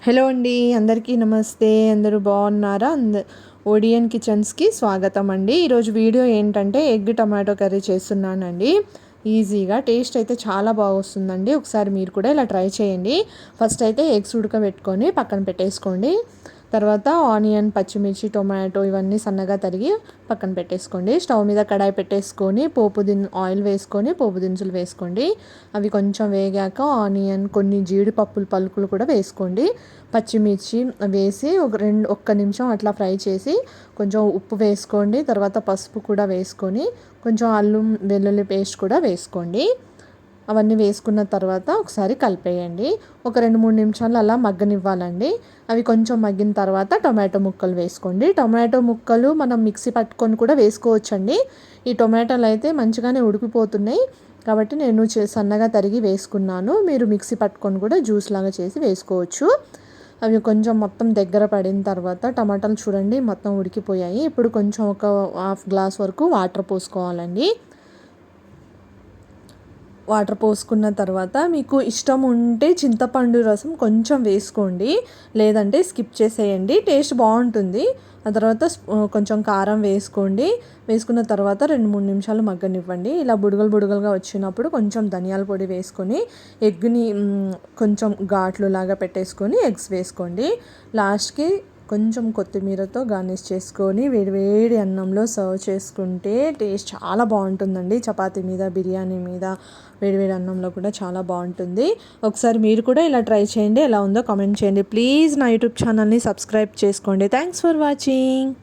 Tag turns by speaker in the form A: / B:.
A: Hello అండి, అందరికీ నమస్తే. అందరూ బాగున్నారా? ఓడియన్ కిచెన్స్కి స్వాగతం అండి. ఈరోజు వీడియో ఏంటంటే ఎగ్ టమాటో కర్రీ చేస్తున్నానండి. ఈజీగా టేస్ట్ అయితే చాలా బాగా వస్తుందండి. ఒకసారి మీరు కూడా ఇలా ట్రై చేయండి. ఫస్ట్ అయితే ఎగ్స్ ఉడకబెట్టుకొని పక్కన పెట్టేసుకోండి. తర్వాత ఆనియన్, పచ్చిమిర్చి, టొమాటో ఇవన్నీ సన్నగా తరిగి పక్కన పెట్టేసుకోండి. స్టవ్ మీద కడాయి పెట్టేసుకొని ఆయిల్ వేసుకొని పోపు దినుసులు వేసుకోండి. అవి కొంచెం వేగాక ఆనియన్, కొన్ని జీడిపప్పులు పలుకులు కూడా వేసుకోండి. పచ్చిమిర్చి వేసి ఒక్క నిమిషం అట్లా ఫ్రై చేసి కొంచెం ఉప్పు వేసుకోండి. తర్వాత పసుపు కూడా వేసుకొని కొంచెం అల్లం వెల్లుల్లి పేస్ట్ కూడా వేసుకోండి. అవన్నీ వేసుకున్న తర్వాత ఒకసారి కలిపేయండి. ఒక 2-3 నిమిషాలు అలా మగ్గనివ్వాలండి. అవి కొంచెం మగ్గిన తర్వాత టొమాటో ముక్కలు వేసుకోండి. టొమాటో ముక్కలు మనం మిక్సీ పట్టుకొని కూడా వేసుకోవచ్చండి. ఈ టొమాటోలు అయితే మంచిగానే ఉడికిపోతున్నాయి కాబట్టి నేను సన్నగా తరిగి వేసుకున్నాను. మీరు మిక్సీ పట్టుకొని కూడా జ్యూస్ లాగా చేసి వేసుకోవచ్చు. అవి కొంచెం మొత్తం దగ్గర పడిన తర్వాత టమాటాలు చూడండి మొత్తం ఉడికిపోయాయి. ఇప్పుడు కొంచెం ఒక హాఫ్ గ్లాస్ వరకు వాటర్ పోసుకోవాలండి. వాటర్ పోసుకున్న తర్వాత మీకు ఇష్టం ఉంటే చింతపండు రసం కొంచెం వేసుకోండి, లేదంటే స్కిప్ చేసేయండి. టేస్ట్ బాగుంటుంది. ఆ తర్వాత కొంచెం కారం వేసుకోండి. వేసుకున్న తర్వాత 2-3 నిమిషాలు మగ్గనివ్వండి. ఇలా బుడగలుగా వచ్చినప్పుడు కొంచెం ధనియాల పొడి వేసుకొని ఎగ్ని కొంచెం ఘాట్లు లాగా పెట్టేసుకొని ఎగ్స్ వేసుకోండి. లాస్ట్కి కొంచెం కొత్తిమీరతో గార్నిష్ చేసుకొని వేడి అన్నంలో సర్వ్ చేసుకుంటే టేస్ట్ చాలా బాగుంటుందండి. చపాతీ మీద, బిర్యానీ మీద, వేడి అన్నంలో కూడా చాలా బాగుంటుంది. ఒకసారి మీరు కూడా ఇలా ట్రై చేయండి. ఎలా ఉందో కామెంట్ చేయండి. ప్లీజ్ నా యూట్యూబ్ ఛానల్ని సబ్స్క్రైబ్ చేసుకోండి. Thanks for watching.